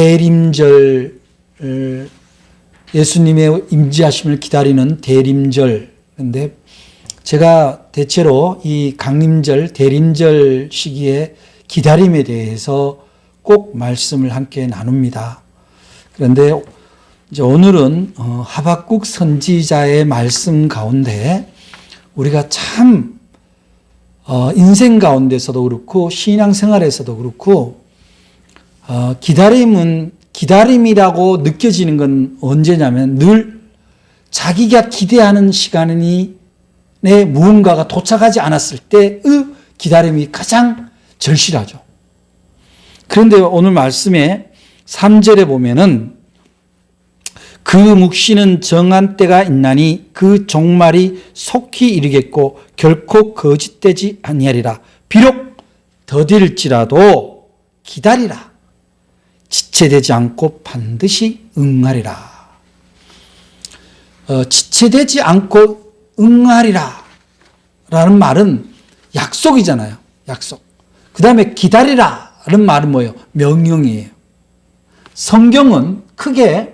대림절, 예수님의 임재하심을 기다리는 대림절인데, 제가 대체로 이 강림절, 대림절 시기에 기다림에 대해서 꼭 말씀을 함께 나눕니다. 그런데 이제 오늘은 하박국 선지자의 말씀 가운데 우리가 참 인생 가운데서도 그렇고 신앙생활에서도 그렇고 기다림이라고 느껴지는 건 언제냐면 늘 자기가 기대하는 시간이 내 무언가가 도착하지 않았을 때의 기다림이 가장 절실하죠. 그런데 오늘 말씀에 3절에 보면은 그 묵시는 정한 때가 있나니 그 종말이 속히 이르겠고 결코 거짓되지 아니하리라. 비록 더딜지라도 기다리라. 지체되지 않고 반드시 응하리라. 지체되지 않고 응하리라 라는 말은 약속이잖아요. 약속. 그 다음에 기다리라 라는 말은 뭐예요? 명령이에요. 성경은 크게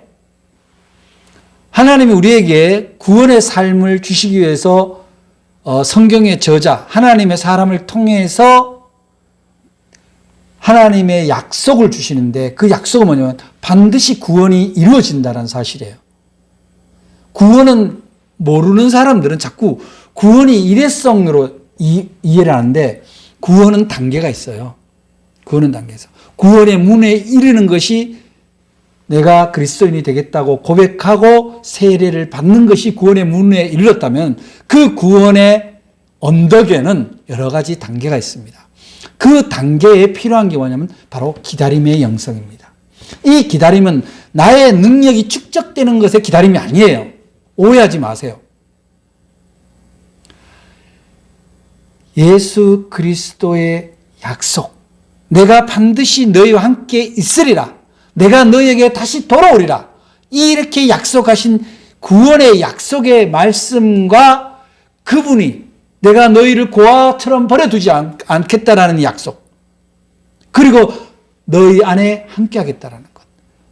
하나님이 우리에게 구원의 삶을 주시기 위해서 성경의 저자, 하나님의 사람을 통해서 하나님의 약속을 주시는데 그 약속은 뭐냐면 반드시 구원이 이루어진다는 사실이에요. 구원은 모르는 사람들은 자꾸 구원이 일회성으로 이해를 하는데 구원은 단계가 있어요. 구원은 단계에서. 구원의 문에 이르는 것이 내가 그리스도인이 되겠다고 고백하고 세례를 받는 것이 구원의 문에 이르렀다면 그 구원의 언덕에는 여러 가지 단계가 있습니다. 그 단계에 필요한 게 뭐냐면 바로 기다림의 영성입니다. 이 기다림은 나의 능력이 축적되는 것의 기다림이 아니에요. 오해하지 마세요. 예수 그리스도의 약속, 내가 반드시 너희와 함께 있으리라. 내가 너희에게 다시 돌아오리라. 이렇게 약속하신 구원의 약속의 말씀과 그분이 내가 너희를 고아처럼 버려두지 않겠다라는 약속, 그리고 너희 안에 함께 하겠다라는 것,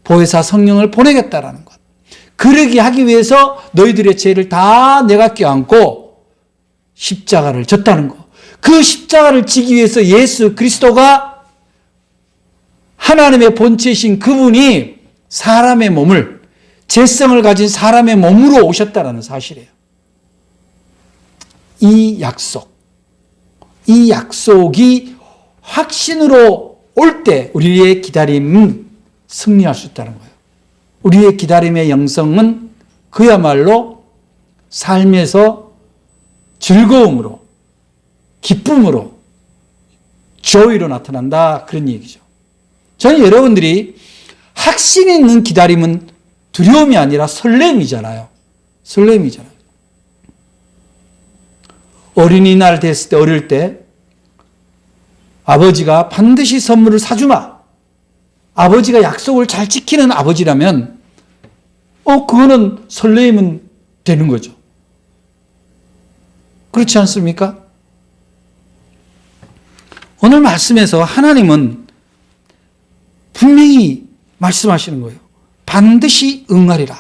보혜사 성령을 보내겠다라는 것, 그러게 하기 위해서 너희들의 죄를 다 내가 껴안고 십자가를 졌다는 것, 그 십자가를 지기 위해서 예수 그리스도가 하나님의 본체이신 그분이 사람의 몸을, 죄성을 가진 사람의 몸으로 오셨다는 사실이에요. 이 약속이 확신으로 올 때 우리의 기다림은 승리할 수 있다는 거예요. 우리의 기다림의 영성은 그야말로 삶에서 즐거움으로, 기쁨으로, joy로 나타난다, 그런 얘기죠. 저는 여러분들이 확신 있는 기다림은 두려움이 아니라 설렘이잖아요. 설렘이잖아요. 어린이날 됐을 때, 어릴 때 아버지가 반드시 선물을 사주마. 아버지가 약속을 잘 지키는 아버지라면 그거는 설렘은 되는 거죠. 그렇지 않습니까? 오늘 말씀에서 하나님은 분명히 말씀하시는 거예요. 반드시 응하리라.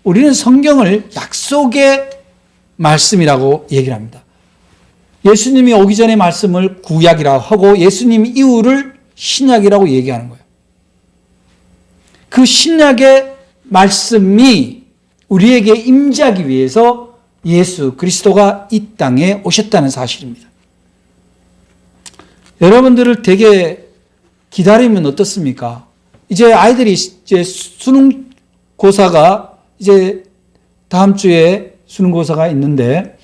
우리는 성경을 약속의 말씀이라고 얘기를 합니다. 예수님이 오기 전의 말씀을 구약이라고 하고 예수님 이후를 신약이라고 얘기하는 거예요. 그 신약의 말씀이 우리에게 임재하기 위해서 예수 그리스도가 이 땅에 오셨다는 사실입니다. 여러분들을 되게 기다리면 어떻습니까? 이제 아이들이 이제 수능고사가 이제 다음 주에 수능고사가 있는데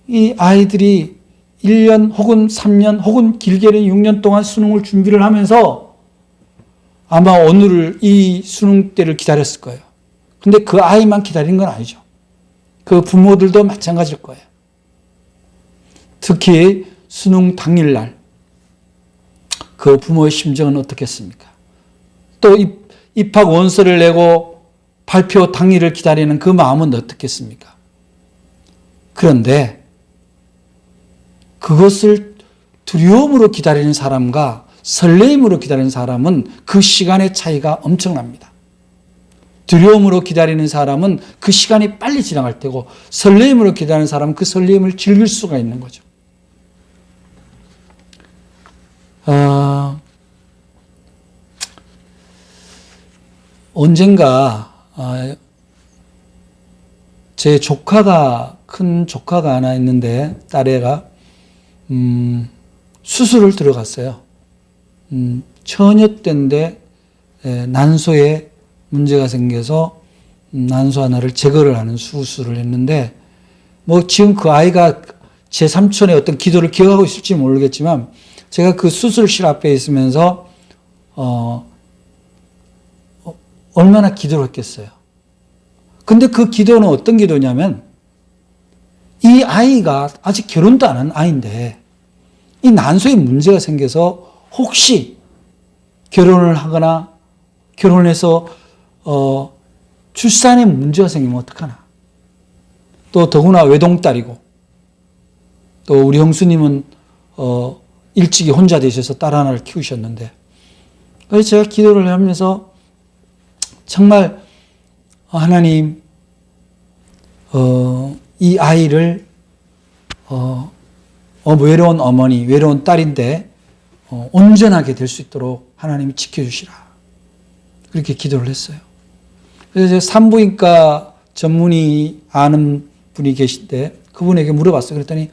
이 아이들이 1년 혹은 3년 혹은 길게는 6년 동안 수능을 준비를 하면서 아마 오늘을 이 수능 때를 기다렸을 거예요. 근데 그 아이만 기다린 건 아니죠. 그 부모들도 마찬가지일 거예요. 특히 수능 당일날 그 부모의 심정은 어떻겠습니까? 또 입학 원서를 내고 발표 당일을 기다리는 그 마음은 어떻겠습니까? 그런데 그것을 두려움으로 기다리는 사람과 설레임으로 기다리는 사람은 그 시간의 차이가 엄청납니다. 두려움으로 기다리는 사람은 그 시간이 빨리 지나갈 테고 설레임으로 기다리는 사람은 그 설레임을 즐길 수가 있는 거죠. 언젠가 제 큰 조카가 하나 있는데 딸애가 수술을 들어갔어요. 처녀 때인데 난소에 문제가 생겨서 난소 하나를 제거를 하는 수술을 했는데 뭐 지금 그 아이가 제 삼촌의 어떤 기도를 기억하고 있을지 모르겠지만 제가 그 수술실 앞에 있으면서 얼마나 기도를 했겠어요. 근데 그 기도는 어떤 기도냐면 이 아이가 아직 결혼도 안 한 아이인데 이 난소에 문제가 생겨서 혹시 결혼을 하거나 결혼해서 출산에 문제가 생기면 어떡하나. 또 더구나 외동딸이고 또 우리 형수님은 일찍이 혼자 되셔서 딸 하나를 키우셨는데 그래서 제가 기도를 하면서 정말 하나님 이 아이를 외로운 어머니, 외로운 딸인데 온전하게 될 수 있도록 하나님이 지켜주시라. 그렇게 기도를 했어요. 그래서 산부인과 전문의 아는 분이 계신데 그분에게 물어봤어요. 그랬더니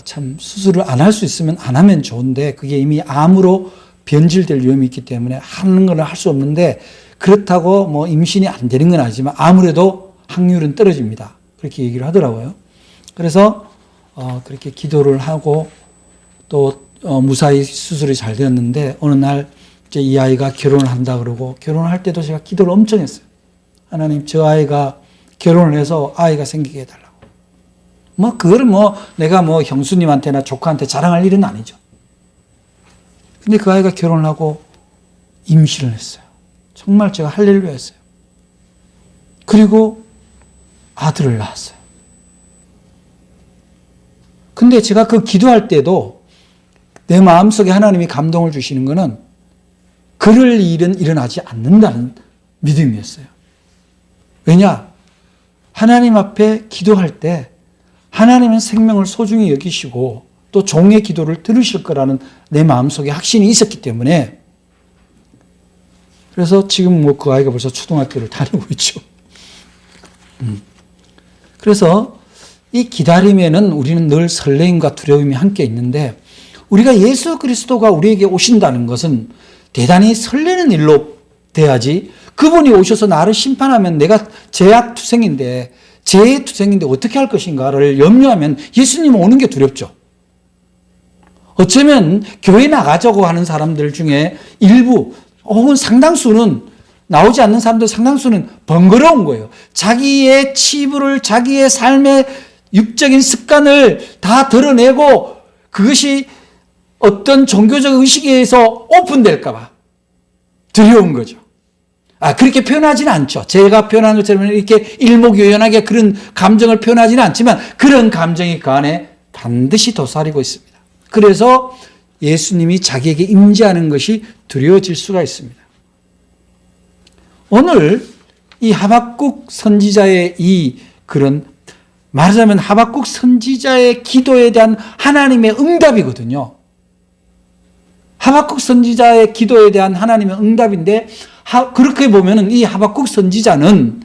참 수술을 안 할 수 있으면 안 하면 좋은데 그게 이미 암으로 변질될 위험이 있기 때문에 하는 건 할 수 없는데 그렇다고 뭐 임신이 안 되는 건 아니지만 아무래도 확률은 떨어집니다. 그렇게 얘기를 하더라고요. 그래서 그렇게 기도를 하고 또 무사히 수술이 잘 되었는데 어느 날 이제 이 아이가 결혼을 한다 그러고 결혼을 할 때도 제가 기도를 엄청 했어요. 하나님 저 아이가 결혼을 해서 아이가 생기게 해달라고. 뭐 그거를 내가 형수님한테나 조카한테 자랑할 일은 아니죠. 근데 그 아이가 결혼을 하고 임신을 했어요. 정말 제가 할렐루야 했어요. 그리고 아들을 낳았어요. 근데 제가 그 기도할 때도 내 마음속에 하나님이 감동을 주시는 것은 그럴 일은 일어나지 않는다는 믿음이었어요. 왜냐? 하나님 앞에 기도할 때 하나님은 생명을 소중히 여기시고 또 종의 기도를 들으실 거라는 내 마음속에 확신이 있었기 때문에 그래서 지금 그 아이가 벌써 초등학교를 다니고 있죠. 그래서 이 기다림에는 우리는 늘 설레임과 두려움이 함께 있는데 우리가 예수 그리스도가 우리에게 오신다는 것은 대단히 설레는 일로 돼야지 그분이 오셔서 나를 심판하면 내가 죄의 투생인데 어떻게 할 것인가를 염려하면 예수님 오는 게 두렵죠. 어쩌면 교회 나가자고 하는 사람들 중에 일부 혹은 상당수는 나오지 않는 사람들 상당수는 번거로운 거예요. 자기의 치부를 자기의 삶의 육적인 습관을 다 드러내고 그것이 어떤 종교적 의식에 의해서 오픈될까 봐 두려운 거죠. 그렇게 표현하지는 않죠. 제가 표현한 것처럼 이렇게 일목요연하게 그런 감정을 표현하지는 않지만 그런 감정이 그 안에 반드시 도사리고 있습니다. 그래서 예수님이 자기에게 임재하는 것이 두려워질 수가 있습니다. 오늘 이 하박국 선지자의 그런 말하자면 하박국 선지자의 기도에 대한 하나님의 응답이거든요. 하박국 선지자의 기도에 대한 하나님의 응답인데 그렇게 보면은 이 하박국 선지자는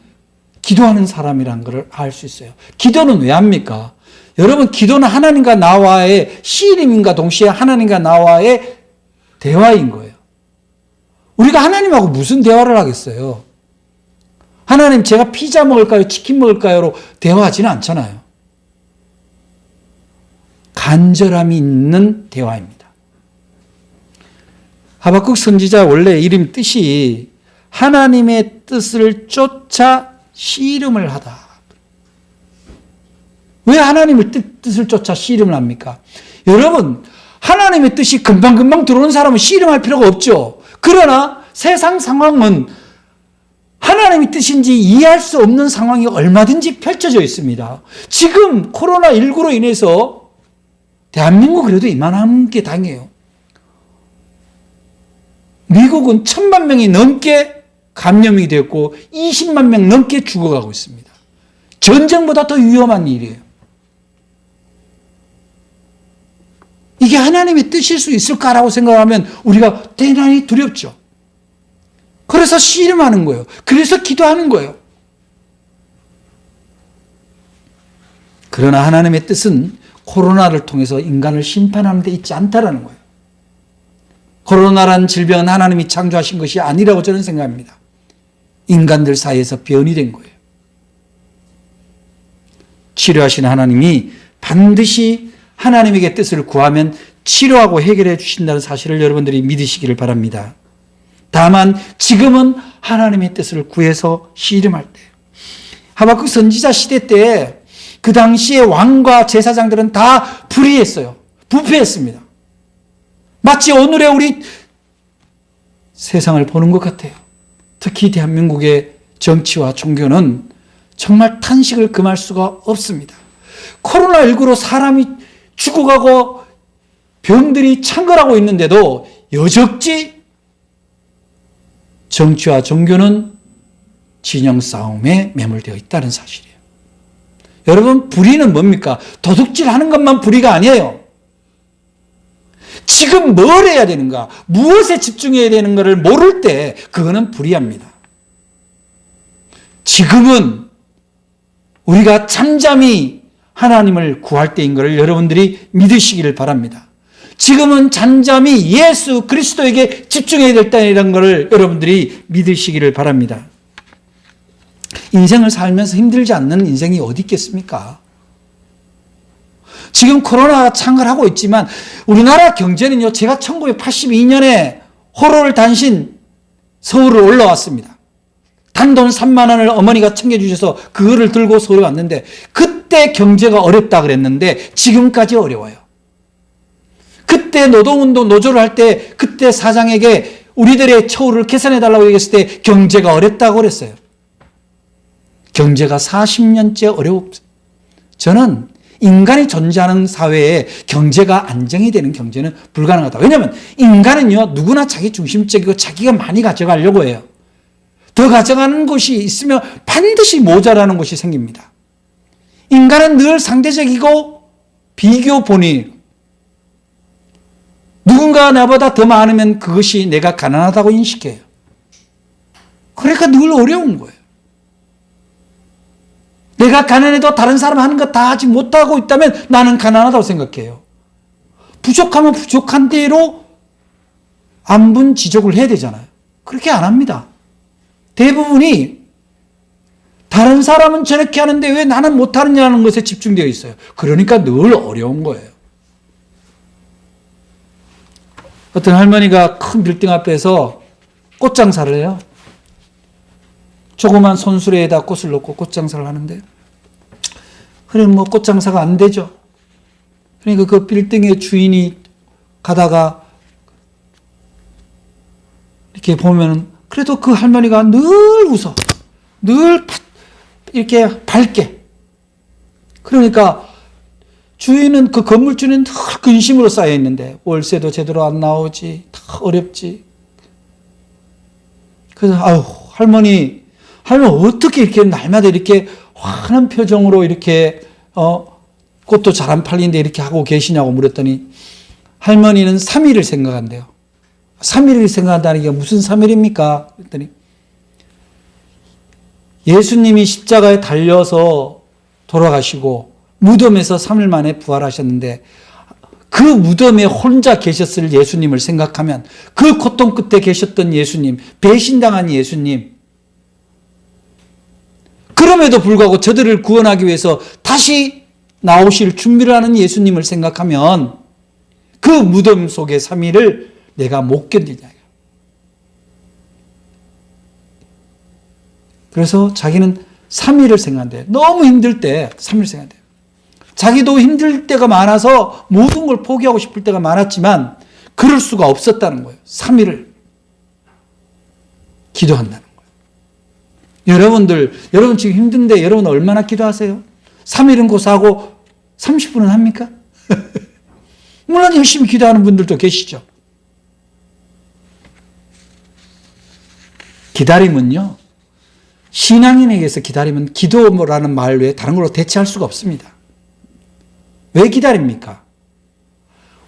기도하는 사람이라는 것을 알 수 있어요. 기도는 왜 합니까? 여러분 기도는 하나님과 나와의 씨름인가 동시에 하나님과 나와의 대화인 거예요. 우리가 하나님하고 무슨 대화를 하겠어요? 하나님 제가 피자 먹을까요? 치킨 먹을까요?로 대화하지는 않잖아요. 간절함이 있는 대화입니다. 하박국 선지자 원래 이름 뜻이 하나님의 뜻을 쫓아 씨름을 하다. 왜 하나님의 뜻을 쫓아 씨름을 합니까? 여러분 하나님의 뜻이 금방금방 들어오는 사람은 씨름할 필요가 없죠. 그러나 세상 상황은 하나님의 뜻인지 이해할 수 없는 상황이 얼마든지 펼쳐져 있습니다. 지금 코로나19로 인해서 대한민국 그래도 이만한 게 다행이에요. 미국은 1,000만 명이 넘게 감염이 되었고 20만 명 넘게 죽어가고 있습니다. 전쟁보다 더 위험한 일이에요. 이게 하나님의 뜻일 수 있을까라고 생각하면 우리가 대단히 두렵죠. 그래서 씨름하는 거예요. 그래서 기도하는 거예요. 그러나 하나님의 뜻은 코로나를 통해서 인간을 심판하는 데 있지 않다라는 거예요. 코로나라는 질병은 하나님이 창조하신 것이 아니라고 저는 생각합니다. 인간들 사이에서 변이 된 거예요. 치료하신 하나님이 반드시 하나님에게 뜻을 구하면 치료하고 해결해 주신다는 사실을 여러분들이 믿으시기를 바랍니다. 다만 지금은 하나님의 뜻을 구해서 씨름할 때, 하박국 선지자 시대 때 그 당시에 왕과 제사장들은 다 불의했어요. 부패했습니다. 마치 오늘의 우리 세상을 보는 것 같아요. 특히 대한민국의 정치와 종교는 정말 탄식을 금할 수가 없습니다. 코로나19로 사람이 죽어가고 병들이 창궐하고 있는데도 여적지 정치와 종교는 진영 싸움에 매몰되어 있다는 사실이에요. 여러분, 불의는 뭡니까? 도둑질하는 것만 불의가 아니에요. 지금 뭘 해야 되는가, 무엇에 집중해야 되는가를 모를 때 그거는 불의합니다. 지금은 우리가 잠잠히 하나님을 구할 때인 것을 여러분들이 믿으시기를 바랍니다. 지금은 잠잠히 예수 그리스도에게 집중해야 될 때이라는 것을 여러분들이 믿으시기를 바랍니다. 인생을 살면서 힘들지 않는 인생이 어디 있겠습니까? 지금 코로나가 창궐하고 있지만 우리나라 경제는요, 제가 1982년에 호로를 단신 서울을 올라왔습니다. 단돈 3만 원을 어머니가 챙겨주셔서 그거를 들고 서울에 왔는데 그때 경제가 어렵다 그랬는데 지금까지 어려워요. 그때 노동운동 노조를 할 때 그때 사장에게 우리들의 처우를 개선해달라고 얘기했을 때 경제가 어렵다고 그랬어요. 경제가 40년째 어려웠어요. 저는 인간이 존재하는 사회에 경제가 안정이 되는 경제는 불가능하다. 왜냐하면 인간은요, 누구나 자기 중심적이고 자기가 많이 가져가려고 해요. 더 가져가는 것이 있으면 반드시 모자라는 것이 생깁니다. 인간은 늘 상대적이고 비교 본위. 누군가 나보다 더 많으면 그것이 내가 가난하다고 인식해요. 그러니까 늘 어려운 거예요. 내가 가난해도 다른 사람 하는 거 다 하지 못하고 있다면 나는 가난하다고 생각해요. 부족하면 부족한 대로 안분지족을 해야 되잖아요. 그렇게 안 합니다. 대부분이 다른 사람은 저렇게 하는데 왜 나는 못하느냐는 것에 집중되어 있어요. 그러니까 늘 어려운 거예요. 어떤 할머니가 큰 빌딩 앞에서 꽃장사를 해요. 조그만 손수레에다 꽃을 넣고 꽃장사를 하는데, 그래 뭐 꽃장사가 안 되죠. 그러니까 그 빌딩의 주인이 가다가 이렇게 보면은 그래도 그 할머니가 늘 웃어. 늘 이렇게 밝게. 그러니까 주인은, 그 건물 주인은 늘 근심으로 쌓여 있는데 월세도 제대로 안 나오지, 다 어렵지. 그래서 아유, 할머니 어떻게 이렇게 날마다 이렇게 환한 표정으로 이렇게 꽃도 잘 안 팔리는데 이렇게 하고 계시냐고 물었더니 할머니는 3일을 생각한대요. 3일을 생각한다는 게 무슨 3일입니까? 그랬더니 예수님이 십자가에 달려서 돌아가시고 무덤에서 3일 만에 부활하셨는데 그 무덤에 혼자 계셨을 예수님을 생각하면 그 고통 끝에 계셨던 예수님, 배신당한 예수님, 그럼에도 불구하고 저들을 구원하기 위해서 다시 나오실 준비를 하는 예수님을 생각하면 그 무덤 속의 3일을 내가 못 견디냐. 그래서 자기는 3일을 생각한대요. 너무 힘들 때 3일 생각한대요. 자기도 힘들 때가 많아서 모든 걸 포기하고 싶을 때가 많았지만 그럴 수가 없었다는 거예요. 3일을 기도한다는 거예요. 여러분 지금 힘든데 여러분 얼마나 기도하세요? 3일은 고사하고 30분은 합니까? 물론 열심히 기도하는 분들도 계시죠. 기다림은요, 신앙인에게서 기다림은 기도라는 말 외에 다른 걸로 대체할 수가 없습니다. 왜 기다립니까?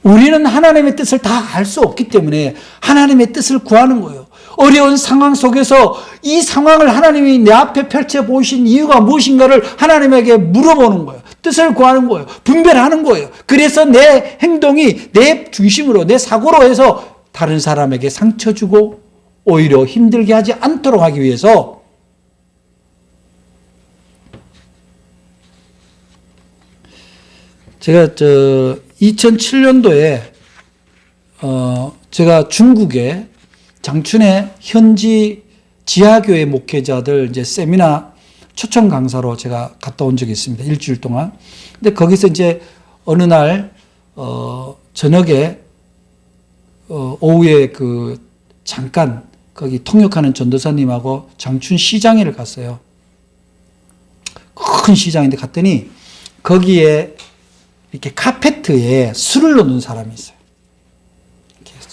우리는 하나님의 뜻을 다 알 수 없기 때문에 하나님의 뜻을 구하는 거예요. 어려운 상황 속에서 이 상황을 하나님이 내 앞에 펼쳐 보이신 이유가 무엇인가를 하나님에게 물어보는 거예요. 뜻을 구하는 거예요. 분별하는 거예요. 그래서 내 행동이 내 중심으로, 내 사고로 해서 다른 사람에게 상처 주고 오히려 힘들게 하지 않도록 하기 위해서 제가 2007년도에 제가 중국에 장춘의 현지 지하교회 목회자들 이제 세미나 초청 강사로 제가 갔다 온 적이 있습니다. 일주일 동안. 근데 거기서 이제 어느 날 저녁에 오후에 잠깐 거기 통역하는 전도사님하고 장춘 시장회를 갔어요. 큰 시장인데 갔더니 거기에 이렇게 카페트에 술을 넣는 사람이 있어요.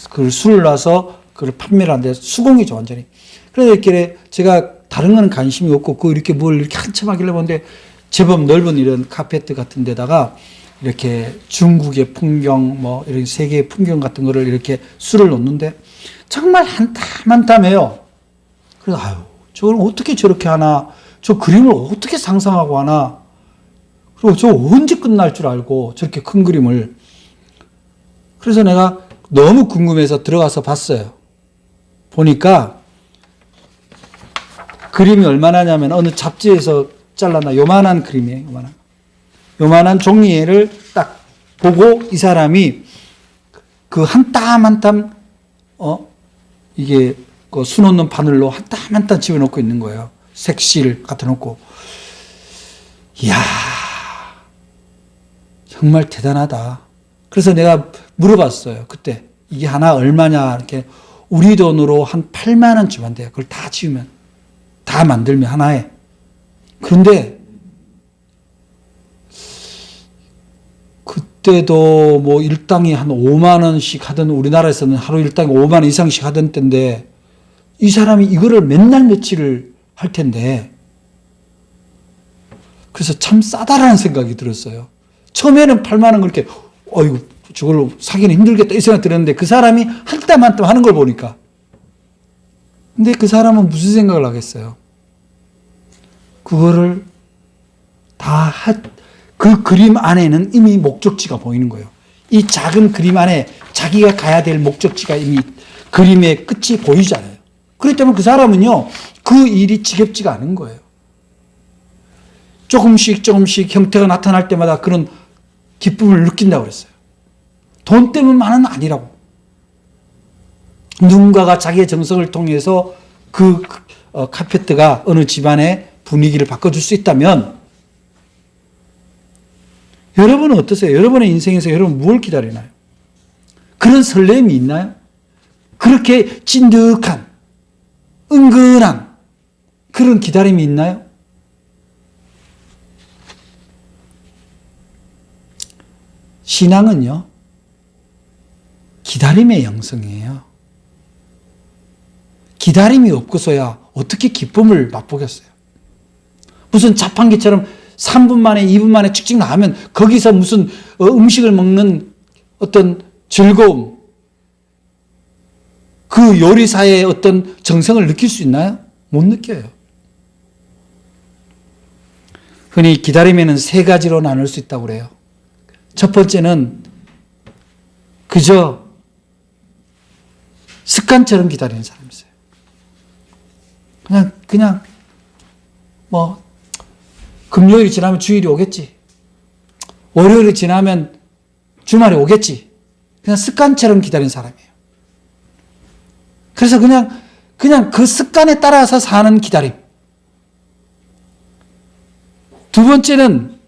그 술을 놔서 그걸 판매를 하는데 수공이죠, 완전히. 그래서 이렇게 제가 다른 거는 관심이 없고 이렇게 뭘 이렇게 한참 하길래 보는데 제법 넓은 이런 카페트 같은 데다가 이렇게 중국의 풍경, 뭐 이런 세계의 풍경 같은 거를 이렇게 술을 놓는데 정말 한땀한땀해요. 그래서 저걸 어떻게 저렇게 하나, 저 그림을 어떻게 상상하고 하나, 그리고 저 언제 끝날 줄 알고 저렇게 큰 그림을. 그래서 내가 너무 궁금해서 들어가서 봤어요. 보니까 그림이 얼마나 냐면 어느 잡지에서 잘라나 요만한 그림이에요. 요만한 종이를 딱 보고 이 사람이 그 한 땀 한 땀 이게 그 수놓는 바늘로 한 땀 한 땀 집어넣고 있는 거예요. 색실 갖다 놓고. 이야, 정말 대단하다. 그래서 내가 물어봤어요. 그때 이게 하나 얼마냐 이렇게. 우리 돈으로 한 8만 원 주면 돼요. 그걸 다 지으면, 다 만들면 하나에. 그런데 그때도 뭐 일당이 한 5만 원씩 하던, 우리나라에서는 하루 일당이 5만 원 이상씩 하던 때인데 이 사람이 이거를 맨날 며칠을 할 텐데, 그래서 참 싸다라는 생각이 들었어요. 처음에는 8만 원 그렇게 어이구 저걸 사기는 힘들겠다 이 생각 들었는데 그 사람이 한 땀 한 땀 하는 걸 보니까. 근데 그 사람은 무슨 생각을 하겠어요? 그거를 그 그림 안에는 이미 목적지가 보이는 거예요. 이 작은 그림 안에 자기가 가야 될 목적지가 이미 그림의 끝이 보이잖아요. 그렇기 때문에 그 사람은요, 그 일이 지겹지가 않은 거예요. 조금씩 형태가 나타날 때마다 그런 기쁨을 느낀다고 그랬어요. 돈 때문만은 아니라고. 누군가가 자기의 정성을 통해서 그 카페트가 어느 집안의 분위기를 바꿔줄 수 있다면, 여러분은 어떠세요? 여러분의 인생에서 여러분 무엇을 기다리나요? 그런 설렘이 있나요? 그렇게 찐득한, 은근한 그런 기다림이 있나요? 신앙은요, 기다림의 영성이에요. 기다림이 없고서야 어떻게 기쁨을 맛보겠어요? 무슨 자판기처럼 3분 만에 2분 만에 찍찍 나오면 거기서 무슨 음식을 먹는 어떤 즐거움, 그 요리사의 어떤 정성을 느낄 수 있나요? 못 느껴요. 흔히 기다림에는 3가지로 나눌 수 있다고 그래요. 첫 번째는 그저 습관처럼 기다리는 사람이 있어요. 그냥 뭐 금요일이 지나면 주일이 오겠지. 월요일이 지나면 주말이 오겠지. 그냥 습관처럼 기다리는 사람이에요. 그래서 그냥 그 습관에 따라서 사는 기다림. 두 번째는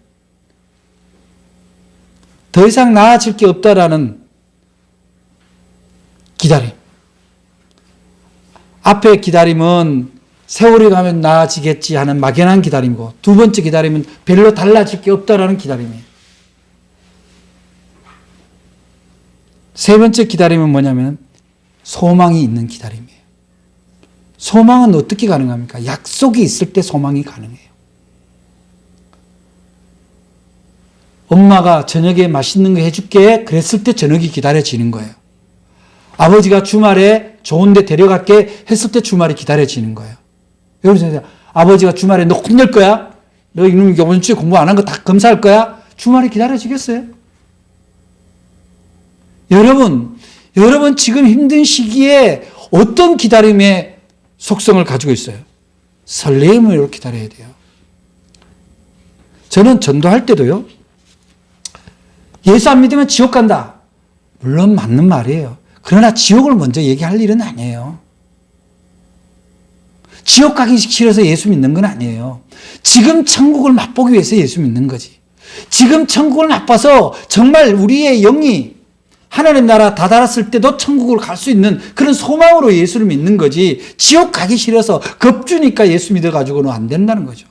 더 이상 나아질 게 없다라는 기다림. 앞에 기다림은 세월이 가면 나아지겠지 하는 막연한 기다림이고, 두 번째 기다림은 별로 달라질 게 없다라는 기다림이에요. 세 번째 기다림은 뭐냐면 소망이 있는 기다림이에요. 소망은 어떻게 가능합니까? 약속이 있을 때 소망이 가능해요. 엄마가 저녁에 맛있는 거 해줄게 그랬을 때 저녁이 기다려지는 거예요. 아버지가 주말에 좋은 데 데려갈게 했을 때 주말이 기다려지는 거예요. 여러분, 아버지가 주말에 너 혼낼 거야? 너 이놈 이번 주에 공부 안 한 거 다 검사할 거야? 주말이 기다려지겠어요? 여러분 지금 힘든 시기에 어떤 기다림의 속성을 가지고 있어요? 설레임을 기다려야 돼요. 저는 전도할 때도요, 예수 안 믿으면 지옥 간다. 물론 맞는 말이에요. 그러나 지옥을 먼저 얘기할 일은 아니에요. 지옥 가기 싫어서 예수 믿는 건 아니에요. 지금 천국을 맛보기 위해서 예수 믿는 거지. 지금 천국을 맛봐서 정말 우리의 영이 하나님 나라 다다랐을 때도 천국을 갈 수 있는 그런 소망으로 예수를 믿는 거지, 지옥 가기 싫어서 겁주니까 예수 믿어가지고는 안 된다는 거죠.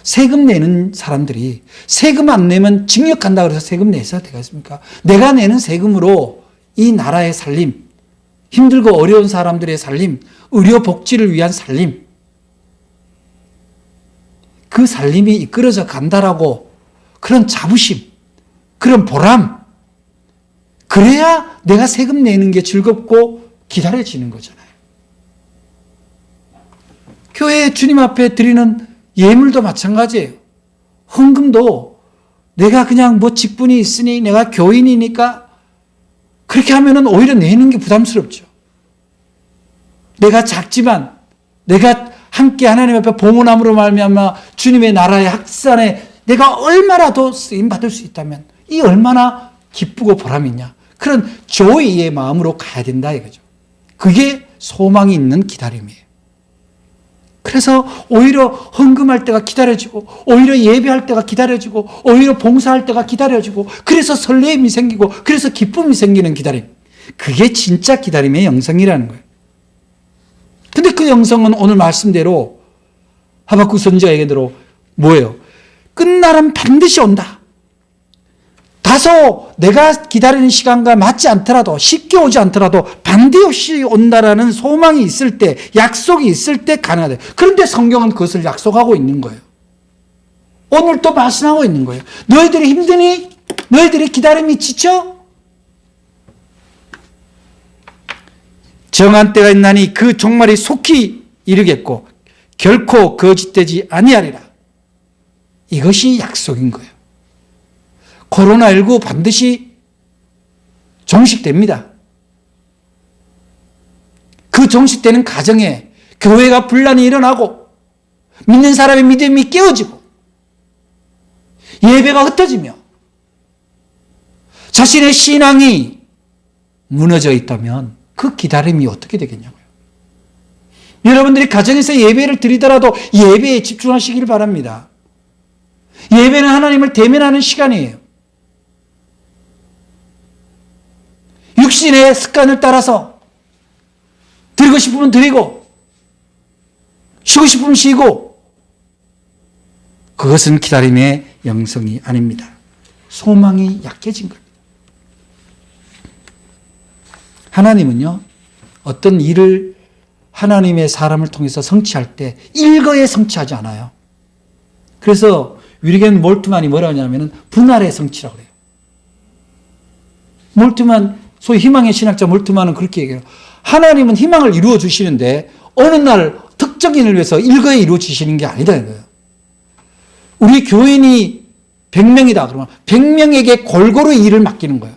세금 내는 사람들이 세금 안 내면 징역한다 그래서 세금 내서 되겠습니까? 내가 내는 세금으로 이 나라의 살림, 힘들고 어려운 사람들의 살림, 의료 복지를 위한 살림, 그 살림이 이끌어져 간다라고 그런 자부심, 그런 보람, 그래야 내가 세금 내는 게 즐겁고 기다려지는 거잖아요. 교회 주님 앞에 드리는 예물도 마찬가지예요. 헌금도 내가 그냥 뭐 직분이 있으니 내가 교인이니까 그렇게 하면은 오히려 내는 게 부담스럽죠. 내가 작지만 내가 함께 하나님 앞에 봉헌함으로 말미암아 주님의 나라의 확산에 내가 얼마나 더 쓰임 받을 수 있다면 이 얼마나 기쁘고 보람이 있냐. 그런 조의의 마음으로 가야 된다 이거죠. 그게 소망이 있는 기다림이에요. 그래서 오히려 헌금할 때가 기다려지고, 오히려 예배할 때가 기다려지고, 오히려 봉사할 때가 기다려지고, 그래서 설레임이 생기고, 그래서 기쁨이 생기는 기다림. 그게 진짜 기다림의 영성이라는 거예요. 근데 그 영성은 오늘 말씀대로 하박국 선지자 얘기대로 뭐예요? 끝날은 반드시 온다. 다소 내가 기다리는 시간과 맞지 않더라도, 쉽게 오지 않더라도 반드시 온다라는 소망이 있을 때, 약속이 있을 때 가능하다. 그런데 성경은 그것을 약속하고 있는 거예요. 오늘 또 말씀하고 있는 거예요. 너희들이 힘드니? 너희들이 기다림이 지쳐? 정한 때가 있나니 그 종말이 속히 이르겠고 결코 거짓되지 아니하리라. 이것이 약속인 거예요. 코로나19 반드시 종식됩니다. 그 종식되는 가정에 교회가 분란이 일어나고 믿는 사람의 믿음이 깨어지고 예배가 흩어지며 자신의 신앙이 무너져 있다면 그 기다림이 어떻게 되겠냐고요. 여러분들이 가정에서 예배를 드리더라도 예배에 집중하시기를 바랍니다. 예배는 하나님을 대면하는 시간이에요. 육신의 습관을 따라서 드리고 싶으면 드리고 쉬고 싶으면 쉬고, 그것은 기다림의 영성이 아닙니다. 소망이 약해진 겁니다. 하나님은요, 어떤 일을 하나님의 사람을 통해서 성취할 때 일거에 성취하지 않아요. 그래서 위리겐 몰트만이 뭐라 하냐면 분할의 성취라고 그래요. 몰트만, 소위 희망의 신학자 몰트만은 그렇게 얘기해요. 하나님은 희망을 이루어 주시는데 어느 날 특정인을 위해서 일거에 이루어 주시는 게 아니다 이거예요. 우리 교인이 100명이다 그러면 100명에게 골고루 일을 맡기는 거예요.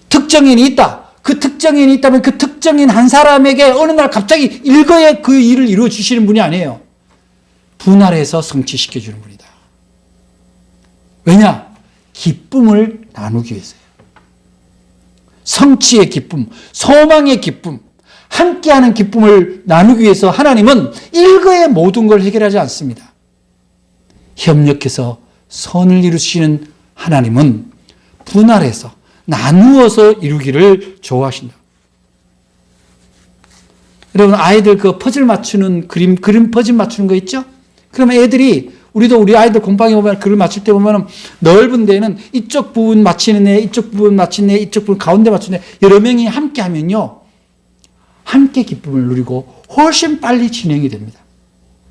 특정인이 있다. 그 특정인이 있다면 그 특정인 한 사람에게 어느 날 갑자기 일거에 그 일을 이루어 주시는 분이 아니에요. 분할해서 성취시켜 주는 분이다. 왜냐? 기쁨을 나누기 위해서요. 성취의 기쁨, 소망의 기쁨, 함께하는 기쁨을 나누기 위해서 하나님은 일거에 모든 걸 해결하지 않습니다. 협력해서 선을 이루시는 하나님은 분할해서 나누어서 이루기를 좋아하신다. 여러분, 아이들 그 퍼즐 맞추는 그림 퍼즐 맞추는 거 있죠? 그러면 애들이 우리도 우리 아이들 공방에 보면 글을 맞출 때 보면 넓은 데에는 이쪽 부분 맞히는 애, 이쪽 부분 맞히는 애, 이쪽 부분 가운데 맞추는 애, 여러 명이 함께 하면요. 함께 기쁨을 누리고 훨씬 빨리 진행이 됩니다.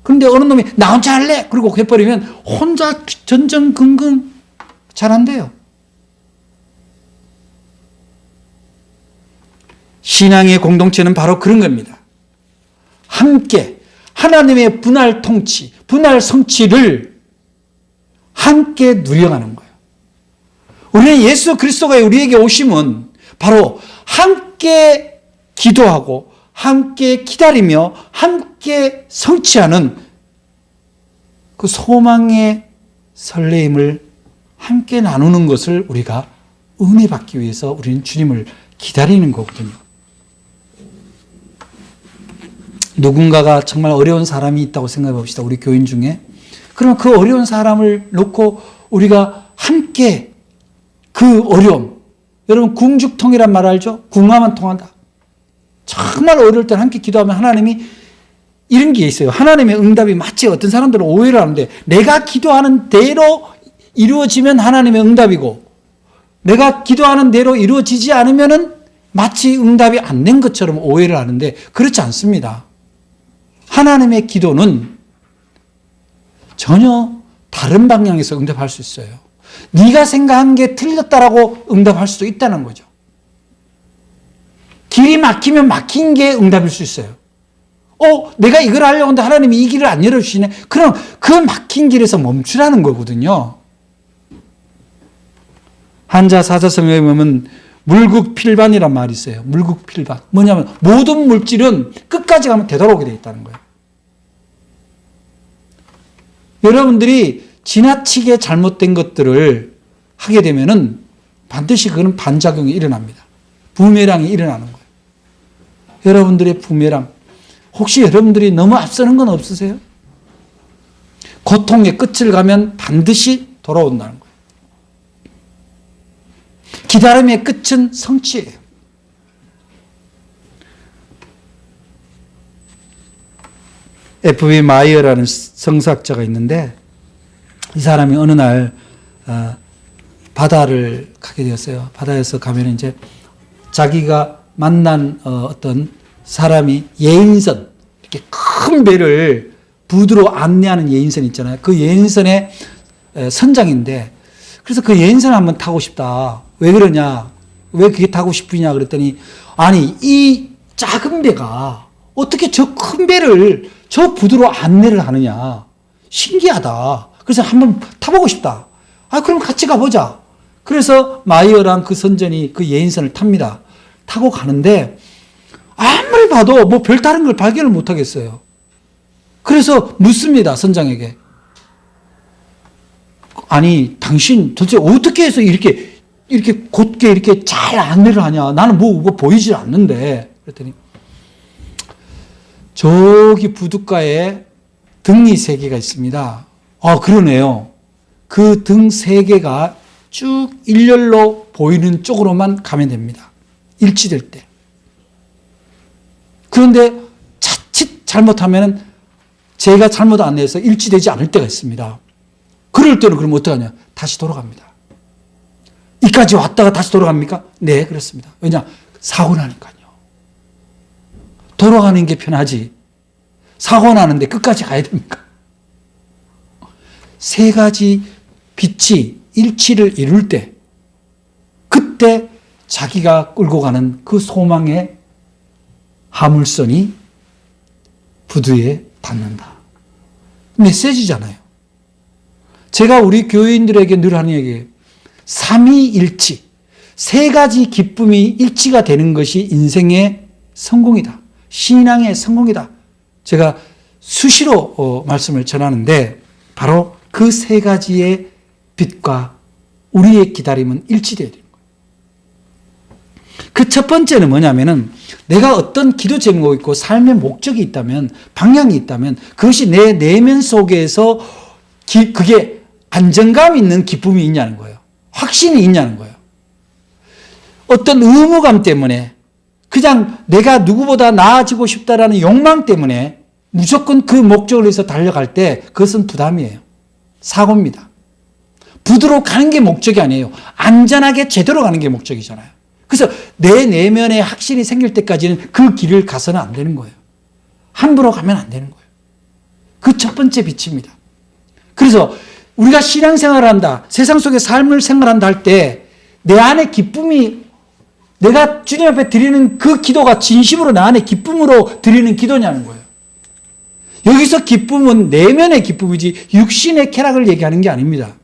그런데 어느 놈이 나 혼자 할래! 그리고 해버리면 혼자 전전긍긍 잘 안 돼요. 신앙의 공동체는 바로 그런 겁니다. 함께 하나님의 분할 통치, 분할 성취를 함께 누려가는 거예요. 우리는 예수 그리스도가 우리에게 오심은 바로 함께 기도하고 함께 기다리며 함께 성취하는 그 소망의 설레임을 함께 나누는 것을 우리가 은혜 받기 위해서 우리는 주님을 기다리는 거거든요. 누군가가 정말 어려운 사람이 있다고 생각해 봅시다. 우리 교인 중에. 그러면 그 어려운 사람을 놓고 우리가 함께 그 어려움. 여러분 궁죽통이란 말 알죠? 궁하면 통한다. 정말 어려울 때는 함께 기도하면 하나님이 이런 게 있어요. 하나님의 응답이 마치 어떤 사람들은 오해를 하는데 내가 기도하는 대로 이루어지면 하나님의 응답이고 내가 기도하는 대로 이루어지지 않으면은 마치 응답이 안 된 것처럼 오해를 하는데 그렇지 않습니다. 하나님의 기도는 전혀 다른 방향에서 응답할 수 있어요. 네가 생각한 게 틀렸다라고 응답할 수도 있다는 거죠. 길이 막히면 막힌 게 응답일 수 있어요. 내가 이걸 하려고 하는데 하나님이 이 길을 안 열어주시네. 그럼 그 막힌 길에서 멈추라는 거거든요. 한자 사자성어에 보면 물국필반이란 말이 있어요. 물국필반. 뭐냐면 모든 물질은 끝까지 가면 되돌아오게 되어 있다는 거예요. 여러분들이 지나치게 잘못된 것들을 하게 되면은 반드시 그건 반작용이 일어납니다. 부메랑이 일어나는 거예요. 여러분들의 부메랑. 혹시 여러분들이 너무 앞서는 건 없으세요? 고통의 끝을 가면 반드시 돌아온다는 거예요. 기다림의 끝은 성취예요. F.B. 마이어라는 성사학자가 있는데 이 사람이 어느 날 바다를 가게 되었어요. 바다에서 가면 이제 자기가 만난 어떤 사람이 예인선, 이렇게 큰 배를 부두로 안내하는 예인선 있잖아요. 그 예인선의 선장인데 그래서 그 예인선을 한번 타고 싶다. 왜 그러냐? 왜 그게 타고 싶으냐? 그랬더니 아니 이 작은 배가 어떻게 저 큰 배를 저 부두로 안내를 하느냐. 신기하다. 그래서 한번 타보고 싶다. 그럼 같이 가보자. 그래서 마이어랑 그 선전이 그 예인선을 탑니다. 타고 가는데 아무리 봐도 뭐 별다른 걸 발견을 못 하겠어요. 그래서 묻습니다. 선장에게. 아니 당신 도대체 어떻게 해서 이렇게 곧게 이렇게 잘 안내를 하냐. 나는 뭐 보이질 않는데. 그랬더니 저기 부둣가에 등이 3개가 있습니다. 그러네요. 그 등 3개가 쭉 일렬로 보이는 쪽으로만 가면 됩니다. 일치될 때. 그런데 자칫 잘못하면 제가 잘못 안내해서 일치되지 않을 때가 있습니다. 그럴 때는 그럼 어떡하냐? 다시 돌아갑니다. 이까지 왔다가 다시 돌아갑니까? 네, 그렇습니다. 왜냐? 사고 나니까요. 돌아가는 게 편하지. 사고 나는데 끝까지 가야 됩니까? 3가지 빛이 일치를 이룰 때, 그때 자기가 끌고 가는 그 소망의 화물선이 부두에 닿는다. 메시지잖아요. 제가 우리 교인들에게 늘 하는 얘기예요. 삼위일치, 3가지 기쁨이 일치가 되는 것이 인생의 성공이다. 신앙의 성공이다. 제가 수시로 말씀을 전하는데 바로 그 3가지의 빛과 우리의 기다림은 일치되어야 되는 거예요. 그 첫 번째는 뭐냐면은 내가 어떤 기도 제목이 있고 삶의 목적이 있다면, 방향이 있다면 그것이 내 내면 속에서 그게 안정감 있는 기쁨이 있냐는 거예요. 확신이 있냐는 거예요. 어떤 의무감 때문에 그냥 내가 누구보다 나아지고 싶다라는 욕망 때문에 무조건 그 목적을 위해서 달려갈 때 그것은 부담이에요. 사고입니다. 부드럽게 가는 게 목적이 아니에요. 안전하게 제대로 가는 게 목적이잖아요. 그래서 내 내면에 확신이 생길 때까지는 그 길을 가서는 안 되는 거예요. 함부로 가면 안 되는 거예요. 그 첫 번째 빛입니다. 그래서 우리가 신앙생활을 한다, 세상 속의 삶을 생활한다 할 때 내 안에 기쁨이, 내가 주님 앞에 드리는 그 기도가 진심으로 내 안에 기쁨으로 드리는 기도냐는 거예요. 여기서 기쁨은 내면의 기쁨이지 육신의 쾌락을 얘기하는 게 아닙니다.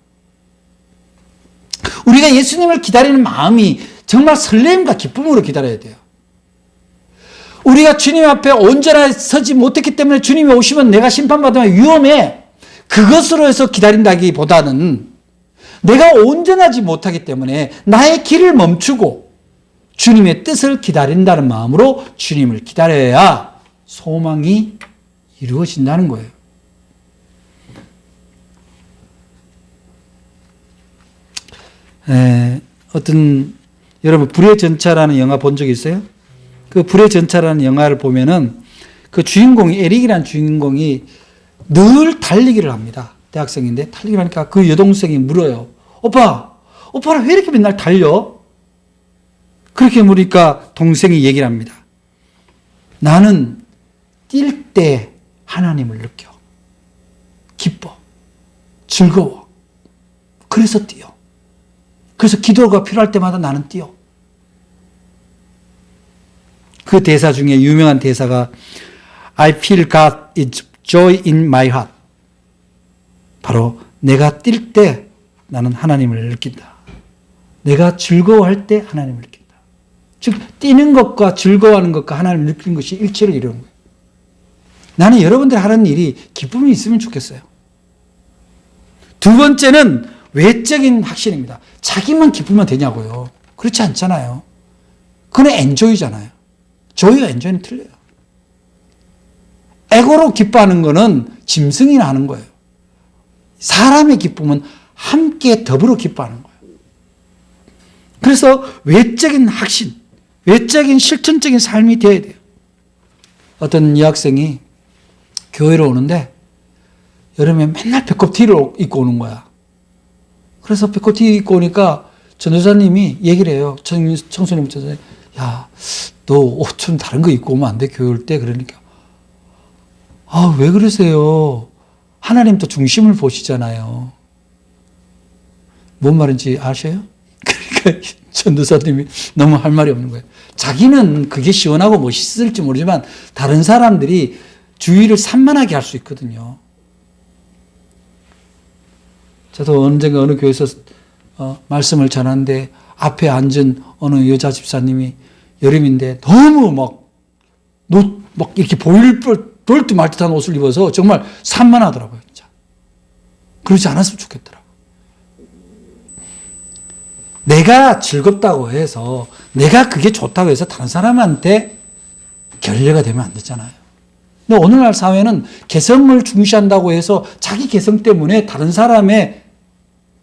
우리가 예수님을 기다리는 마음이 정말 설렘과 기쁨으로 기다려야 돼요. 우리가 주님 앞에 온전히 서지 못했기 때문에 주님이 오시면 내가 심판받으면 위험해. 그것으로 해서 기다린다기보다는 내가 온전하지 못하기 때문에 나의 길을 멈추고 주님의 뜻을 기다린다는 마음으로 주님을 기다려야 소망이 이루어진다는 거예요. 여러분 불의 전차라는 영화 본 적 있어요? 그 불의 전차라는 영화를 보면은 그 주인공이, 에릭이라는 주인공이 늘 달리기를 합니다. 대학생인데 달리기를 하니까 그 여동생이 물어요. 오빠는 왜 이렇게 맨날 달려? 그렇게 물으니까 동생이 얘기를 합니다. 나는 뛸 때 하나님을 느껴. 기뻐. 즐거워. 그래서 뛰어. 그래서 기도가 필요할 때마다 나는 뛰어. 그 대사 중에 유명한 대사가 I feel God is joy in my heart. 바로 내가 뛸 때 나는 하나님을 느낀다. 내가 즐거워할 때 하나님을 느낀다. 즉 뛰는 것과 즐거워하는 것과 하나님을 느끼는 것이 일체를 이루는 거예요. 나는 여러분들이 하는 일이 기쁨이 있으면 좋겠어요. 두 번째는 외적인 확신입니다. 자기만 기쁘면 되냐고요. 그렇지 않잖아요. 그건 엔조이잖아요. 조이와 엔조이는 틀려요. 에고로 기뻐하는 거는 짐승이나 하는 거예요. 사람의 기쁨은 함께 더불어 기뻐하는 거예요. 그래서 외적인 확신, 외적인 실천적인 삶이 되어야 돼요. 어떤 여학생이 교회로 오는데 여름에 맨날 배꼽 티를 입고 오는 거야. 그래서 배꼽 티 입고 오니까 전도사님이 얘기를 해요. 청소년 전도사님, 야, 너 옷 좀 다른 거 입고 오면 안 돼? 교회 올 때? 그러니까 왜 그러세요? 하나님도 중심을 보시잖아요. 뭔 말인지 아셔요? 그러니까 전도사님이 너무 할 말이 없는 거예요. 자기는 그게 시원하고 멋있을지 모르지만 다른 사람들이 주의를 산만하게 할 수 있거든요. 저도 언젠가 어느 교회에서 말씀을 전하는데 앞에 앉은 어느 여자 집사님이 여름인데 너무 막 이렇게 보일 듯 말 듯한 옷을 입어서 정말 산만하더라고요. 진짜. 그러지 않았으면 좋겠더라고요. 내가 즐겁다고 해서, 내가 그게 좋다고 해서 다른 사람한테 결례가 되면 안 되잖아요. 근데 오늘날 사회는 개성을 중시한다고 해서 자기 개성 때문에 다른 사람을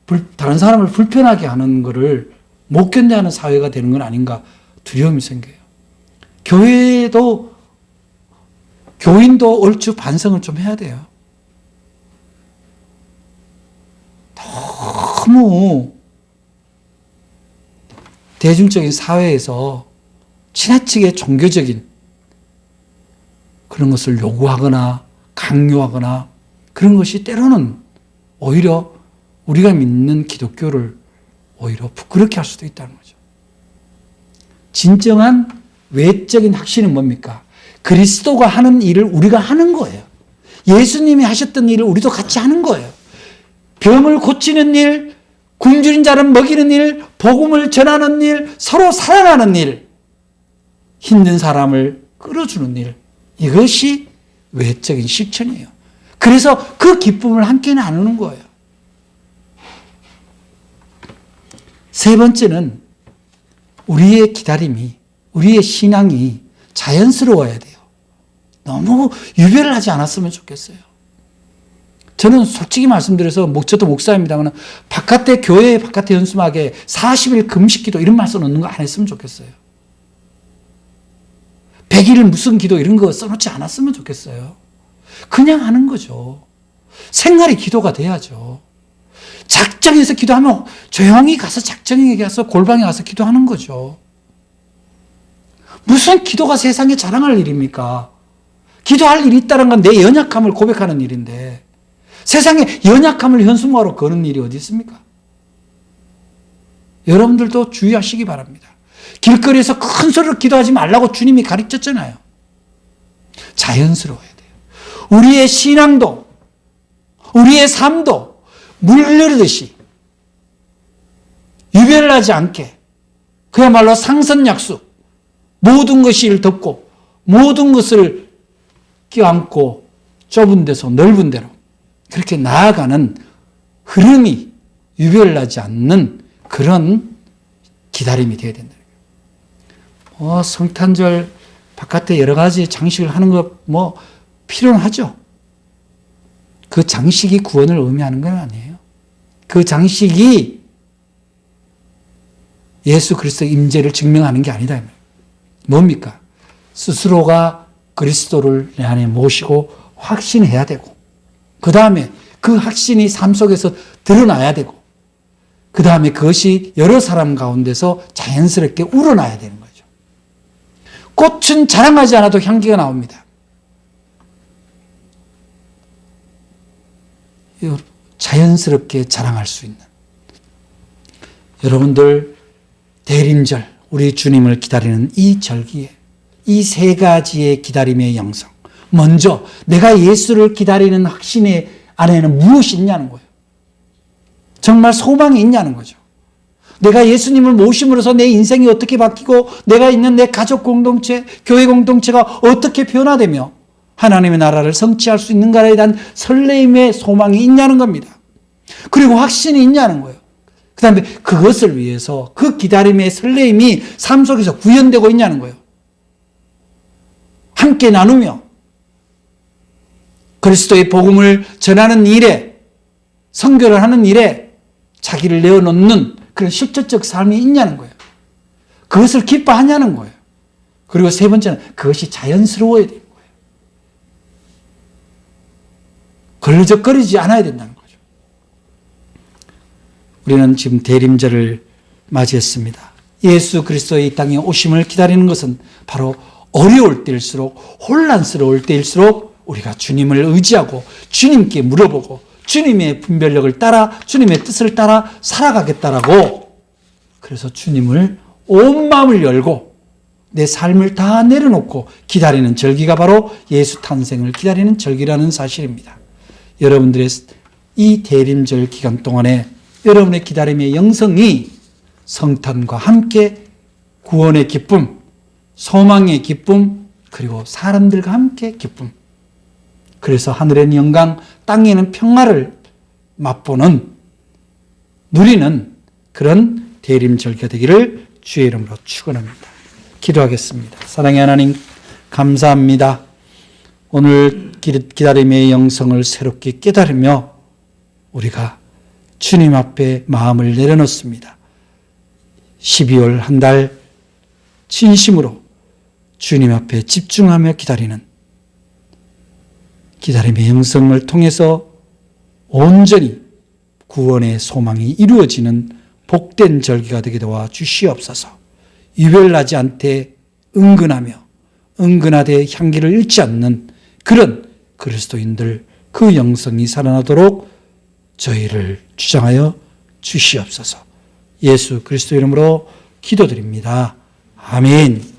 불편하게 하는 것을 못 견뎌하는 사회가 되는 건 아닌가 두려움이 생겨요. 교인도 얼추 반성을 좀 해야 돼요. 너무 대중적인 사회에서 지나치게 종교적인 그런 것을 요구하거나 강요하거나 그런 것이 때로는 오히려 우리가 믿는 기독교를 오히려 부끄럽게 할 수도 있다는 거죠. 진정한 외적인 확신은 뭡니까? 그리스도가 하는 일을 우리가 하는 거예요. 예수님이 하셨던 일을 우리도 같이 하는 거예요. 병을 고치는 일, 굶주린 자를 먹이는 일, 복음을 전하는 일, 서로 사랑하는 일, 힘든 사람을 끌어주는 일, 이것이 외적인 실천이에요. 그래서 그 기쁨을 함께 나누는 거예요. 세 번째는 우리의 기다림이, 우리의 신앙이 자연스러워야 돼요. 너무 유별을 하지 않았으면 좋겠어요. 저는 솔직히 말씀드려서 저도 목사입니다만 교회 바깥에 연수막에 40일 금식기도 이런 말씀 넣는 거 안 했으면 좋겠어요. 100일 무슨 기도 이런 거 써놓지 않았으면 좋겠어요. 그냥 하는 거죠. 생활이 기도가 돼야죠. 작정해서 기도하면 조용히 가서 작정하게 가서 골방에 가서 기도하는 거죠. 무슨 기도가 세상에 자랑할 일입니까? 기도할 일이 있다는 건 내 연약함을 고백하는 일인데 세상에 연약함을 현수막으로 거는 일이 어디 있습니까? 여러분들도 주의하시기 바랍니다. 길거리에서 큰 소리로 기도하지 말라고 주님이 가르쳤잖아요. 자연스러워야 돼요. 우리의 신앙도 우리의 삶도 물르듯이 유별나지 않게 그야말로 상선약수 모든 것을 덮고 모든 것을 껴안고 좁은 데서 넓은 데로 그렇게 나아가는 흐름이 유별나지 않는 그런 기다림이 되어야 된다. 성탄절 바깥에 여러 가지 장식을 하는 것 필요는 하죠. 그 장식이 구원을 의미하는 건 아니에요. 그 장식이 예수 그리스도의 임재를 증명하는 게 아니다. 뭡니까? 스스로가 그리스도를 내 안에 모시고 확신해야 되고 그 다음에 그 확신이 삶 속에서 드러나야 되고 그 다음에 그것이 여러 사람 가운데서 자연스럽게 우러나야 되는 거죠. 꽃은 자랑하지 않아도 향기가 나옵니다. 자연스럽게 자랑할 수 있는 여러분들 대림절 우리 주님을 기다리는 이 절기에 이 세 가지의 기다림의 영성 먼저 내가 예수를 기다리는 확신의 안에는 무엇이 있냐는 거예요. 정말 소망이 있냐는 거죠. 내가 예수님을 모심으로써 내 인생이 어떻게 바뀌고 내가 있는 내 가족 공동체, 교회 공동체가 어떻게 변화되며 하나님의 나라를 성취할 수 있는가에 대한 설레임의 소망이 있냐는 겁니다. 그리고 확신이 있냐는 거예요. 그 다음에 그것을 위해서 그 기다림의 설레임이 삶 속에서 구현되고 있냐는 거예요. 함께 나누며 그리스도의 복음을 전하는 일에 선교를 하는 일에 자기를 내어놓는 그런 실질적 삶이 있냐는 거예요. 그것을 기뻐하냐는 거예요. 그리고 세 번째는 그것이 자연스러워야 되는 거예요. 걸리적거리지 않아야 된다는 거죠. 우리는 지금 대림절을 맞이했습니다. 예수 그리스도의 이 땅에 오심을 기다리는 것은 바로 어려울 때일수록 혼란스러울 때일수록 우리가 주님을 의지하고 주님께 물어보고 주님의 분별력을 따라 주님의 뜻을 따라 살아가겠다라고 그래서 주님을 온 마음을 열고 내 삶을 다 내려놓고 기다리는 절기가 바로 예수 탄생을 기다리는 절기라는 사실입니다. 여러분들의 이 대림절 기간 동안에 여러분의 기다림의 영성이 성탄과 함께 구원의 기쁨, 소망의 기쁨, 그리고 사람들과 함께 기쁨. 그래서 하늘에는 영광, 땅에는 평화를 맛보는, 누리는 그런 대림절기가 되기를 주의 이름으로 축원합니다. 기도하겠습니다. 사랑의 하나님, 감사합니다. 오늘 기다림의 영성을 새롭게 깨달으며 우리가 주님 앞에 마음을 내려놓습니다. 12월 한 달 진심으로 주님 앞에 집중하며 기다리는 기다림의 영성을 통해서 온전히 구원의 소망이 이루어지는 복된 절기가 되게 도와 주시옵소서. 유별나지 않되 은근하되 향기를 잃지 않는 그런 그리스도인들 그 영성이 살아나도록 저희를 주장하여 주시옵소서. 예수 그리스도 이름으로 기도드립니다. 아멘.